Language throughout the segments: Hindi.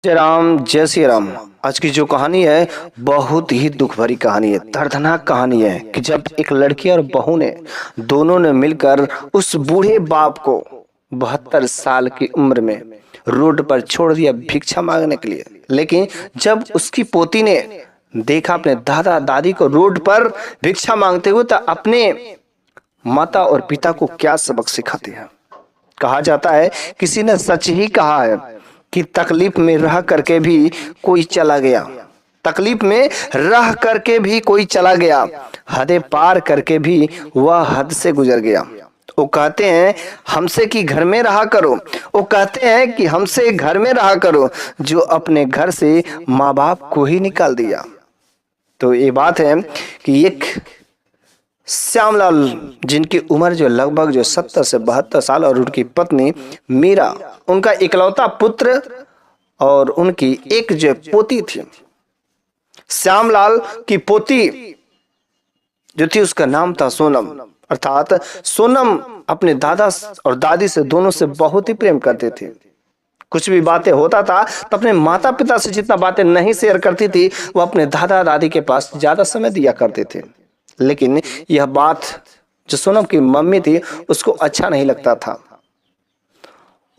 जय राम, जय श्री राम। आज की जो कहानी है बहुत ही दुख भरी कहानी है, दर्दनाक कहानी है कि जब एक लड़की और बहू ने दोनों ने मिलकर उस बूढ़े बाप को 72 साल की उम्र में रोड पर छोड़ दिया भिक्षा मांगने के लिए। लेकिन जब उसकी पोती ने देखा अपने दादा दादी को रोड पर भिक्षा मांगते हुए तो अपने माता और पिता को क्या सबक सिखाती है। कहा जाता है, किसी ने सच ही कहा है कि तकलीफ में रह करके भी कोई चला गया, तकलीफ में रह करके भी कोई चला गया, हदें पार करके भी वह हद से गुजर गया। वो कहते हैं हमसे कि घर में रहा करो, वो कहते हैं कि हमसे घर में रहा करो जो अपने घर से माँ बाप को ही निकाल दिया। तो ये बात है कि एक श्यामलाल जिनकी उम्र जो लगभग 70 से 72 साल और उनकी पत्नी मीरा, उनका इकलौता पुत्र और उनकी एक जो पोती थी। श्यामलाल की पोती जो थी उसका नाम था सोनम। अर्थात सोनम अपने दादा और दादी से दोनों से बहुत ही प्रेम करते थे। कुछ भी बातें होता था तो अपने माता पिता से जितना बातें नहीं शेयर करती थी वो अपने दादा दादी के पास ज्यादा समय दिया करते थे। लेकिन यह बात जो सोनम की मम्मी थी उसको अच्छा नहीं लगता था,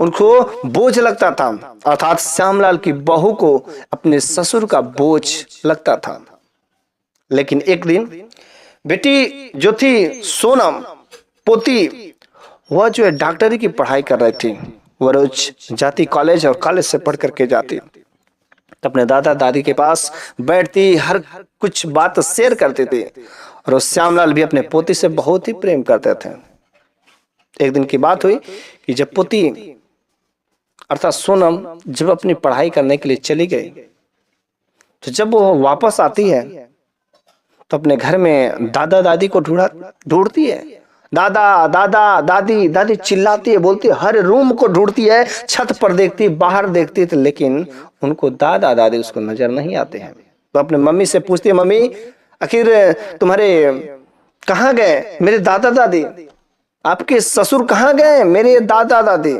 उनको बोझ लगता था। अर्थात श्यामलाल की बहू को अपने ससुर का बोझ लगता था। लेकिन एक दिन बेटी जो थी सोनम पोती, वह जो है डॉक्टरी की पढ़ाई कर रही थी। वह रोज जाती कॉलेज और कॉलेज से पढ़ करके जाती, अपने दादा दादी के पास बैठती, हर कुछ बात शेयर करते थे। और श्यामलाल भी अपने पोती से बहुत ही प्रेम करते थे। एक दिन की बात हुई कि जब पोती अर्थात सोनम जब अपनी पढ़ाई करने के लिए चली गई तो जब वो वापस आती है तो अपने घर में दादा दादी को ढूंढती है। दादा दादा दादी दादी चिल्लाती है, बोलती है, हर रूम को ढूंढती है, छत पर देखती, बाहर देखती है, लेकिन उनको दादा दादी उसको नजर नहीं आते हैं। तो अपने मम्मी से पूछती है, मम्मी आखिर तुम्हारे कहाँ गए मेरे दादा दादी, आपके ससुर कहाँ गए मेरे दादा दादी।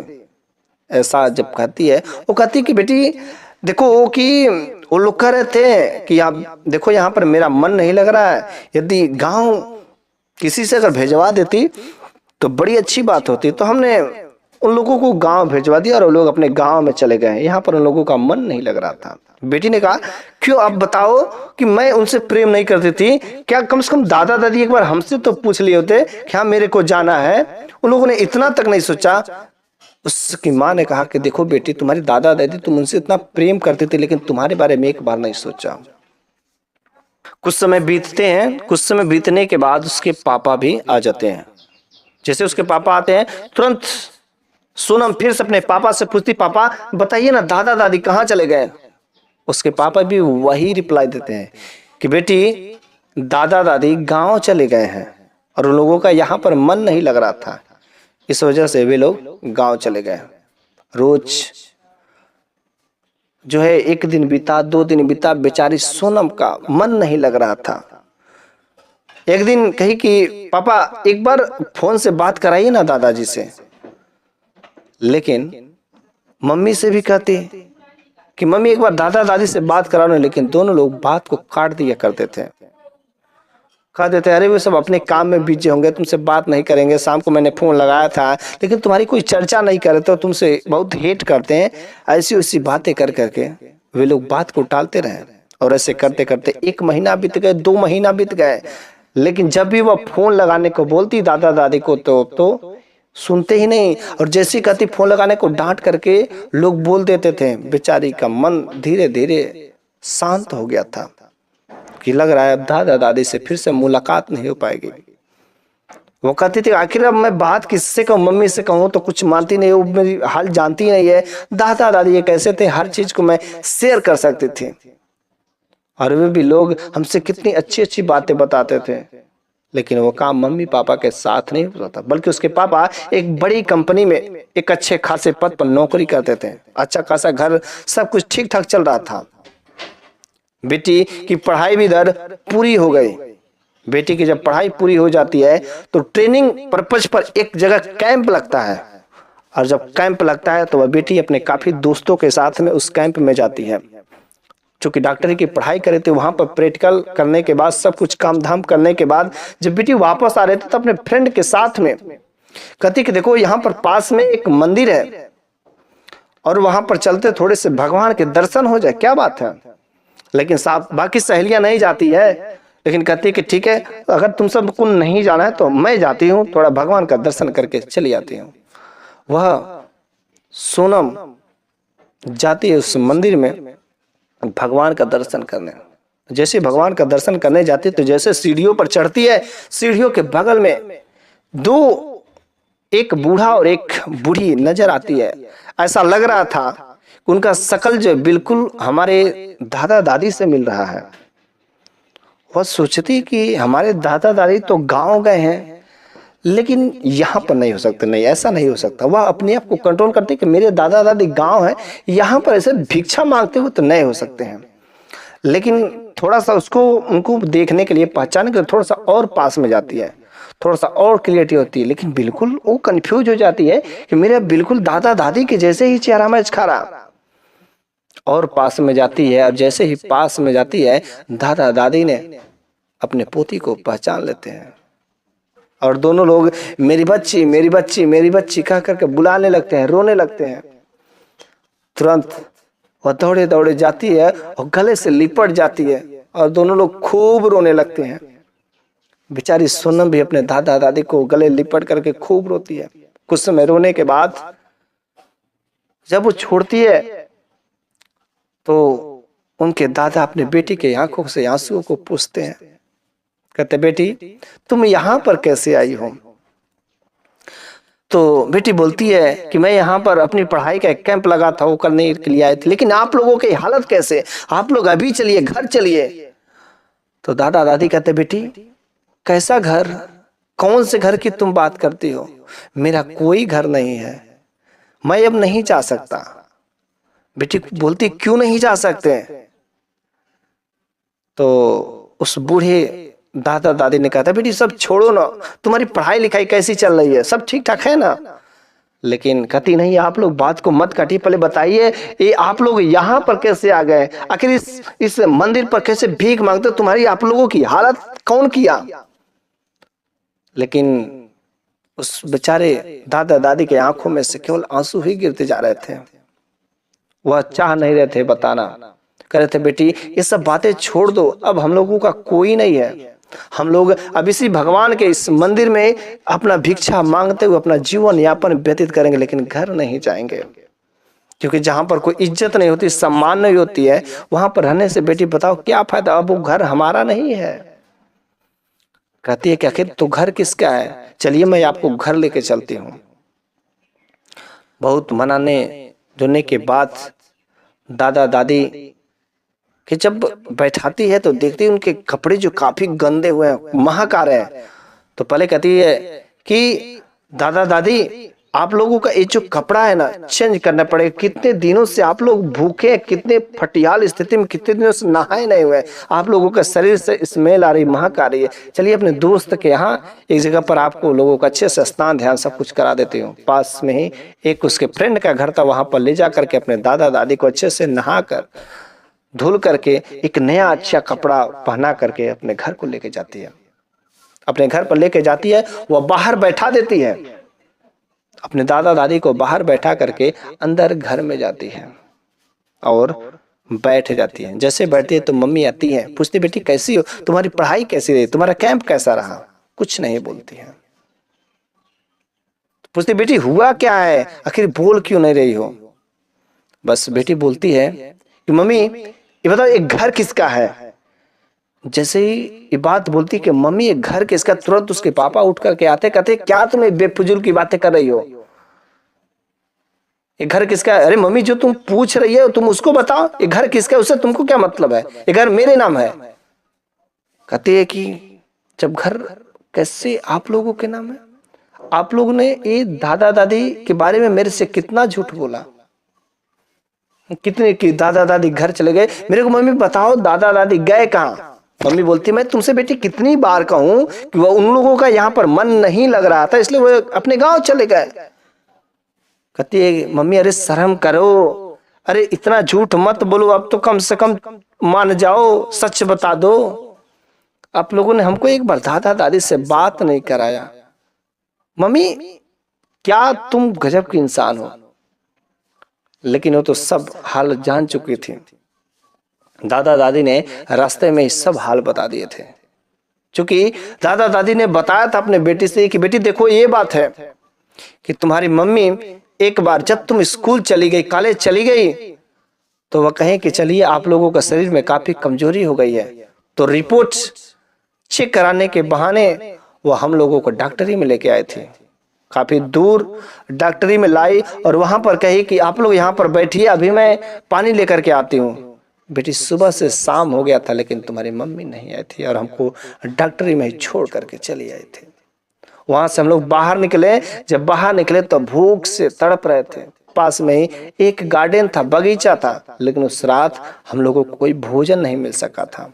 ऐसा जब कहती है, वो कहती कि बेटी देखो कि वो लोग कह रहे थे कि आप देखो यहाँ पर मेरा मन नहीं लग रहा है, यदि गांव किसी से अगर भेजवा देती तो बड़ी अच्छी बात होती। तो हमने उन लोगों को गांव भेजवा दिया और वो लोग अपने गांव में चले गए, यहाँ पर उन लोगों का मन नहीं लग रहा था। बेटी ने कहा, क्यों आप बताओ कि मैं उनसे प्रेम नहीं करती थी, क्या कम से कम दादा दादी एक बार हमसे तो पूछ लिए होते कि हाँ मेरे को जाना है। उन लोगों ने इतना तक नहीं सोचा। उसकी माँ ने कहा कि देखो बेटी, तुम्हारी दादा दादी तुम उनसे इतना प्रेम करते थे लेकिन तुम्हारे बारे में एक बार नहीं सोचा। कुछ समय बीतते हैं, कुछ समय बीतने के बाद उसके पापा भी आ जाते हैं। जैसे उसके पापा आते हैं तुरंत सोनम फिर से अपने पापा से पूछती, पापा बताइए ना दादा दादी कहाँ चले गए। उसके पापा भी वही रिप्लाई देते हैं कि बेटी दादा दादी गांव चले गए हैं और उन लोगों का यहाँ पर मन नहीं लग रहा था, इस वजह से वे लोग गांव चले गए। रोज जो है एक दिन बीता, 2 दिन बीता, बेचारी सोनम का मन नहीं लग रहा था। एक दिन कही कि पापा एक बार फोन से बात कराइए ना दादाजी से। लेकिन मम्मी से भी कहती कि मम्मी एक बार दादा दादी से बात कराओ ना, लेकिन दोनों लोग बात को काट दिया करते थे। कह देते अरे वो सब अपने काम में बिजी होंगे, तुमसे बात नहीं करेंगे। शाम को मैंने फोन लगाया था लेकिन तुम्हारी कोई चर्चा नहीं करे तो तुमसे बहुत हेट करते हैं। ऐसी वैसी बातें कर करके वे लोग बात को टालते रहे और ऐसे करते करते 1 महीना बीत गए, 2 महीना बीत गए। लेकिन जब भी वह फोन लगाने को बोलती दादा दादी को तो सुनते ही नहीं। और जैसी कहती फोन लगाने को डांट करके लोग बोल देते थे। बेचारी का मन धीरे धीरे शांत हो गया था कि लग रहा है अब दादा दादी से फिर से मुलाकात नहीं हो पाएगी। वो कहती थी आखिर अब मैं बात किससे कहूँ, मम्मी से कहूँ तो कुछ मानती नहीं, वो मेरी हाल जानती नहीं है। दादा दादी ये कैसे थे, हर चीज को मैं शेयर कर सकती थी और वे भी लोग हमसे कितनी अच्छी अच्छी बातें बताते थे। लेकिन वो काम मम्मी पापा के साथ नहीं होता था, बल्कि उसके पापा एक बड़ी कंपनी में एक अच्छे खासे पद पर नौकरी करते थे। अच्छा खासा घर, सब कुछ ठीक ठाक चल रहा था। बेटी की पढ़ाई भी इधर पूरी हो गई। बेटी की जब पढ़ाई पूरी हो जाती है तो ट्रेनिंग पर्पज पर एक जगह कैंप लगता है और जब कैंप लगता है तो वह बेटी अपने काफी दोस्तों के साथ में उस कैंप में जाती है। चूंकि डॉक्टरी की पढ़ाई करे थे, वहां पर प्रैक्टिकल करने के बाद, सब कुछ काम धाम करने के बाद जब बेटी वापस आ रहे थे तो अपने फ्रेंड के साथ में कहती कि देखो यहाँ पर पास में एक मंदिर है और वहां पर चलते थोड़े से भगवान के दर्शन हो जाए, क्या बात है। लेकिन साथ बाकी सहेलियां नहीं जाती है, लेकिन कहती कि ठीक है, अगर तुम सबको नहीं जाना है तो मैं जाती हूँ, थोड़ा भगवान का दर्शन करके चली जाती हूँ। वह सोनम जाती है उस मंदिर में भगवान का दर्शन करने। जैसे भगवान का दर्शन करने जाती है तो जैसे सीढ़ियों पर चढ़ती है, सीढ़ियों के बगल में दो, एक बूढ़ा और एक बूढ़ी नजर आती है। ऐसा लग रहा था कि उनका शकल जो बिल्कुल हमारे दादा दादी से मिल रहा है। वह सोचती कि हमारे दादा दादी तो गांव गए हैं, लेकिन यहाँ पर नहीं हो सकते, नहीं ऐसा नहीं हो सकता। वह अपने आप को कंट्रोल करती कि मेरे दादा दादी गांव है, यहाँ पर ऐसे भिक्षा मांगते हुए तो नहीं हो सकते हैं। लेकिन थोड़ा सा उसको उनको देखने के लिए, पहचानने के लिए थोड़ा सा और पास में जाती है, थोड़ा सा और क्लियरिटी होती है, लेकिन बिल्कुल वो कंफ्यूज हो जाती है कि मेरा बिल्कुल दादा दादी के जैसे ही चेहरा मैच खा रहा। और पास में जाती है, और जैसे ही पास में जाती है दादा दादी ने अपने पोती को पहचान लेते हैं और दोनों लोग मेरी बच्ची मेरी बच्ची मेरी बच्ची कह करके बुलाने लगते हैं, रोने लगते हैं। तुरंत वह दौड़े दौड़े जाती है और गले से लिपट जाती है और दोनों लोग खूब रोने लगते हैं। बेचारी सोनम भी अपने दादा दादी को गले लिपट करके खूब रोती है। कुछ समय रोने के बाद जब वो छोड़ती है तो उनके दादा अपने बेटी के आंखों से आंसुओं को पूछते हैं, कहते बेटी तुम यहां पर कैसे आई हो। तो बेटी बोलती है कि मैं यहाँ पर अपनी पढ़ाई का एक कैंप लगा था वो करने के लिए आई थी, लेकिन आप लोगों की हालत कैसे, आप लोग अभी चलिए, घर चलिए। तो दादा दादी कहते बेटी कैसा घर, कौन से घर की तुम बात करती हो, मेरा कोई घर नहीं है, मैं अब नहीं जा सकता। बेटी बोलती क्यों नहीं जा सकते। तो उस बूढ़े दादा दादी ने कहा था बेटी सब छोड़ो ना, तुम्हारी पढ़ाई लिखाई कैसी चल रही है, सब ठीक ठाक है ना। लेकिन कहती नहीं, आप लोग बात को मत काटिए, पहले बताइए ये आप लोग यहाँ पर कैसे आ गए, आखिर इस मंदिर पर कैसे भीख मांगते, तुम्हारी आप लोगों की हालत कौन किया। लेकिन उस बेचारे दादा दादी के आंखों में से केवल आंसू ही गिरते जा रहे थे। वह चाह नहीं रहे थे बताना, कह रहे थे बेटी ये सब बातें छोड़ दो, अब हम लोगों का कोई नहीं है, हम लोग अब इसी भगवान के इस मंदिर में अपना भिक्षा मांगते हुए अपना जीवन यापन व्यतीत करेंगे, लेकिन घर नहीं जाएंगे। क्योंकि जहां पर कोई इज्जत नहीं होती, सम्मान नहीं होती है, वहां पर रहने से बेटी बताओ क्या फायदा, अब वो घर हमारा नहीं है। कहती है कि आखिर तो घर किसका है, चलिए मैं आपको घर लेके चलती हूँ। बहुत मनाने जुड़ने के बाद दादा दादी कि जब बैठाती है तो देखती है उनके कपड़े जो काफी गंदे हुए हैं, महक आ रहे हैं। तो पहले कहती है कि दादा दादी आप लोगों का ये जो कपड़ा है ना चेंज करना पड़ेगा, कितने दिनों से आप लोग भूखे, कितने फटियाल स्थिति में, कितने दिनों से नहाए नहीं हुए, आप लोगों का शरीर से स्मेल आ रही, महक आ रही है। चलिए अपने दोस्त के यहाँ एक जगह पर आपको लोगों का अच्छे से स्नान ध्यान सब कुछ करा देती हूँ। पास में ही एक उसके फ्रेंड का घर था, वहां पर ले जा करके अपने दादा दादी को अच्छे से नहा कर धुल करके एक नया अच्छा कपड़ा पहना करके अपने घर को लेके जाती है। अपने घर पर लेके जाती है, वह बाहर बैठा देती है, अपने दादा दादी को बाहर बैठा करके अंदर घर में जाती है और बैठ जाती है। जैसे बैठती है तो मम्मी आती है, पूछती बेटी कैसी हो, तुम्हारी पढ़ाई कैसी रही, तुम्हारा कैंप कैसा रहा। कुछ नहीं बोलती है। पूछती बेटी हुआ क्या है, आखिर बोल क्यों नहीं रही हो। बस बेटी बोलती है कि मम्मी ये बताओ एक घर किसका है। जैसे ही ये बात बोलती कि मम्मी ये घर किसका, तुरंत उसके पापा उठ करके आते, कहते क्या तुम्हें बेफजूल की बातें कर रही हो, ये घर किसका है। अरे मम्मी जो तुम पूछ रही है तुम उसको बताओ, ये घर किसका है, उससे तुमको क्या मतलब है, ये घर मेरे नाम है। कहती है कि जब घर कैसे आप लोगों के नाम है, आप लोगों ने ये दादा दादी के बारे में मेरे से कितना झूठ बोला, कितने की दादा दादी घर चले गए, मेरे को मम्मी बताओ दादा दादी गए कहाँ। मम्मी बोलती मैं तुमसे बेटी कितनी बार कहूं कि वो उन लोगों का यहाँ पर मन नहीं लग रहा था, इसलिए वो अपने गांव चले गए। कहती है मम्मी अरे शर्म करो, अरे इतना झूठ मत बोलो, अब तो कम से कम मान जाओ, सच बता दो। आप लोगों ने हमको एक बार दादा दादी से बात नहीं कराया। मम्मी क्या तुम गजब की इंसान हो। लेकिन वो तो सब हाल जान चुकी थी। दादा दादी ने रास्ते में ही सब हाल बता दिए थे। क्योंकि दादा दादी ने बताया था अपने बेटी से कि बेटी देखो ये बात है कि तुम्हारी मम्मी एक बार जब तुम स्कूल चली गई, कॉलेज चली गई, तो वह कहें कि चलिए आप लोगों का शरीर में काफी कमजोरी हो गई है, तो रिपोर्ट चेक कराने के बहाने वो हम लोगों को डॉक्टरी में लेके आए थे। काफी दूर डॉक्टरी में लाई और वहां पर कही कि आप लोग यहाँ पर बैठिए, अभी मैं पानी लेकर के आती हूँ। बेटी सुबह से शाम हो गया था लेकिन तुम्हारी मम्मी नहीं आई थी और हमको डॉक्टरी में ही छोड़ करके चली आई थी। वहां से हम लोग बाहर निकले। जब बाहर निकले तो भूख से तड़प रहे थे। पास में ही एक गार्डन था, बगीचा था, लेकिन उस रात हम लोगों को कोई भोजन नहीं मिल सका था।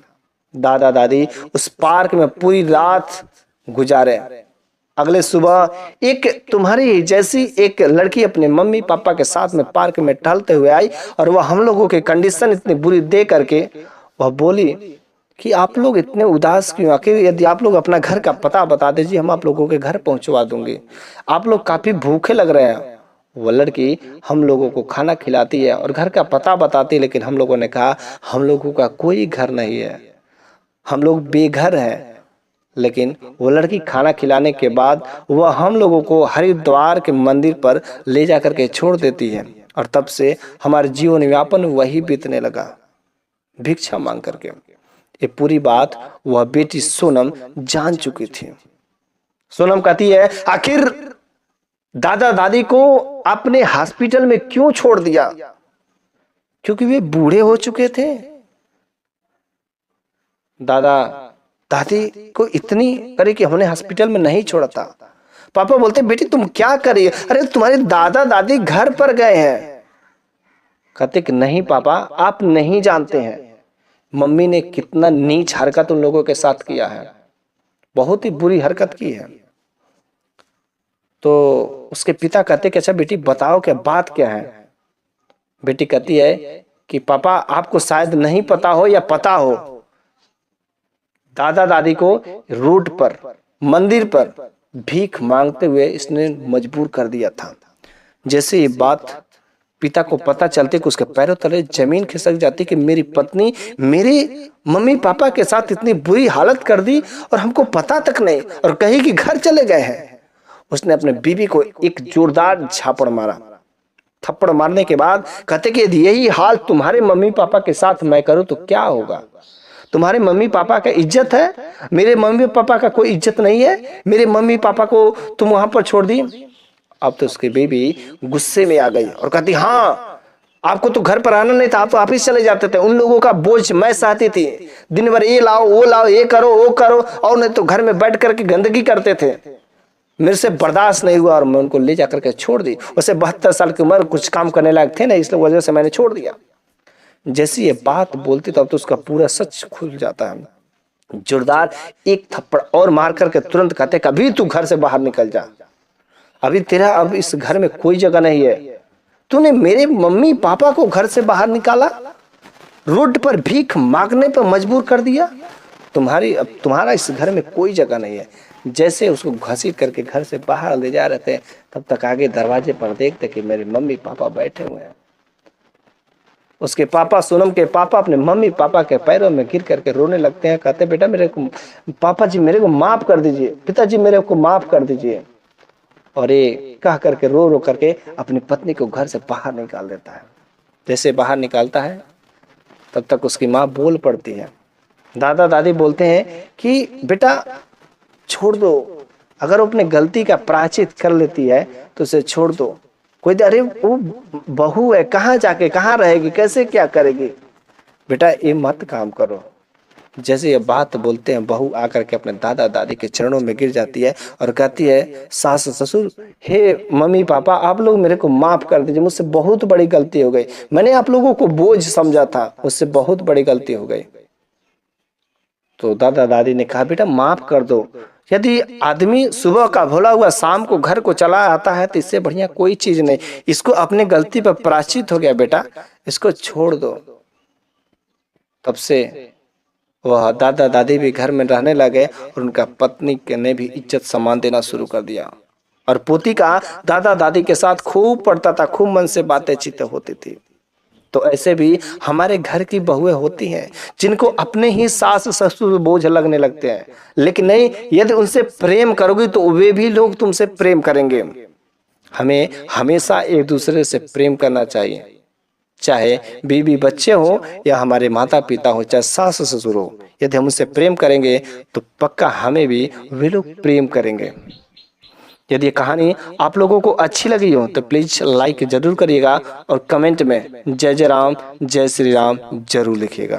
दादा दादी उस पार्क में पूरी रात गुजारे। अगले सुबह एक तुम्हारी जैसी एक लड़की अपने मम्मी पापा के साथ में पार्क में टहलते हुए आई और वह हम लोगों की कंडीशन इतनी बुरी देख करके वह बोली कि आप लोग इतने उदास क्यों, आखिर यदि आप लोग अपना घर का पता बता दीजिए, हम आप लोगों के घर पहुंचवा दूंगी, आप लोग काफी भूखे लग रहे हैं। वो लड़की हम लोगों को खाना खिलाती है और घर का पता बताती है, लेकिन हम लोगों ने कहा हम लोगों का कोई घर नहीं है, हम लोग बेघर हैं। लेकिन वो लड़की खाना खिलाने के बाद वह हम लोगों को हरिद्वार के मंदिर पर ले जाकर के छोड़ देती है और तब से हमारा जीवन यापन वही बीतने लगा, भिक्षा मांग करके। ये पूरी बात वह बेटी सोनम जान चुकी थी। सोनम कहती है आखिर दादा दादी को आपने हॉस्पिटल में क्यों छोड़ दिया? क्योंकि वे बूढ़े हो चुके थे। दादा दादी को इतनी करे कि हमने हॉस्पिटल में नहीं छोड़ा था। पापा बोलते बेटी तुम क्या करिए, अरे तुम्हारे दादा दादी घर पर गए हैं। कहते कि नहीं पापा आप नहीं जानते हैं मम्मी ने कितना नीच हरकत उन लोगों के साथ किया है, बहुत ही बुरी हरकत की है। तो उसके पिता कहते कि अच्छा बेटी बताओ क्या बात क्या है। बेटी कहती है कि पापा आपको शायद नहीं पता हो या पता हो, दादा दादी को रोड पर मंदिर पर भीख मांगते हुए इसने मजबूर कर दिया था। जैसे ये बात पिता को पता चलती कि उसके पैरों तले जमीन खिसक जाती कि मेरी पत्नी मेरे मम्मी पापा के साथ इतनी बुरी हालत कर दी और हमको पता तक नहीं, और कहीं कि घर चले गए हैं। उसने अपने बीवी को एक जोरदार झापड़ मारा। थप्पड़ मारने के बाद कहते कि यदि यही हाल तुम्हारे मम्मी पापा के साथ मैं करूं तो क्या होगा? तुम्हारे मम्मी पापा का इज्जत है, मेरे मम्मी पापा का कोई इज्जत नहीं है। मेरे मम्मी पापा को तुम वहां पर छोड़ दी। अब तो उसकी बीबी गुस्से में आ गई और कहती हाँ आपको तो घर पर आना नहीं था, आप तो ऑफिस चले जाते थे, उन लोगों का बोझ मैं सहती थी, दिन भर ये लाओ वो लाओ, ये करो वो करो, और नहीं तो घर में बैठ करके गंदगी करते थे। मेरे से बर्दाश्त नहीं हुआ और मैं उनको ले जाकर के छोड़ दी। उसे 72 साल की उम्र, कुछ काम करने लायक थे ना, इसलिए वजह से मैंने छोड़ दिया। जैसी ये बात बोलती तब तो उसका पूरा सच खुल जाता है। जोरदार एक थप्पड़ और मार करके तुरंत कहते कभी तू घर से बाहर निकल जा, अभी तेरा अब इस घर में कोई जगह नहीं है। तूने मेरे मम्मी पापा को घर से बाहर निकाला, रोड पर भीख मांगने पर मजबूर कर दिया, तुम्हारा इस घर में कोई जगह नहीं है। जैसे उसको घसीट करके घर से बाहर ले जा रहे थे तब तक आगे दरवाजे पर देखते कि मेरे मम्मी पापा बैठे हुए हैं। उसके पापा, सोनम के पापा, अपने मम्मी पापा के पैरों में गिर करके रोने लगते हैं। कहते बेटा मेरे को, पापा जी मेरे को माफ कर दीजिए, पिताजी मेरे को माफ कर दीजिए। और ये कह करके रो रो करके अपनी पत्नी को घर से बाहर निकाल देता है। जैसे बाहर निकालता है तब तक उसकी माँ बोल पड़ती है। दादा दादी बोलते हैं कि बेटा छोड़ दो, अगर वो अपने गलती का प्रायश्चित कर लेती है तो उसे छोड़ दो। कोई अरे वो बहू है, कहाँ जाके कहाँ रहेगी, कैसे क्या करेगी, बेटा ये मत काम करो। जैसे ये बात बोलते हैं बहू आकर के अपने दादा दादी के चरणों में गिर जाती है और कहती है सास ससुर, हे मम्मी पापा आप लोग मेरे को माफ कर दीजिए, मुझसे बहुत बड़ी गलती हो गई, मैंने आप लोगों को बोझ समझा था, मुझसे बहुत बड़ी गलती हो गई। तो दादा दादी ने कहा बेटा माफ कर दो, यदि आदमी सुबह का भोला हुआ शाम को घर को चला आता है तो इससे बढ़िया कोई चीज नहीं। इसको अपने गलती पर प्रायश्चित हो गया बेटा, इसको छोड़ दो। तब से वह दादा दादी भी घर में रहने लगे और उनका पत्नी के ने भी इज्जत सम्मान देना शुरू कर दिया। और पोती का दादा दादी के साथ खूब पढ़ता था, खूब मन से बातें चीतें होती थी। तो ऐसे भी हमारे घर की बहुएं होती हैं जिनको अपने ही सास ससुर बोझ लगने लगते हैं, लेकिन नहीं, यदि उनसे प्रेम करोगी तो वे भी लोग तुमसे प्रेम करेंगे। हमें हमेशा एक दूसरे से प्रेम करना चाहिए, चाहे बीवी बच्चे हो या हमारे माता पिता हो, चाहे सास ससुर हो। यदि हम उनसे प्रेम करेंगे तो पक्का हमें भी वे लोग प्रेम करेंगे। यदि ये कहानी आप लोगों को अच्छी लगी हो तो प्लीज लाइक जरूर करिएगा और कमेंट में जय जय राम जय श्री राम जरूर लिखिएगा।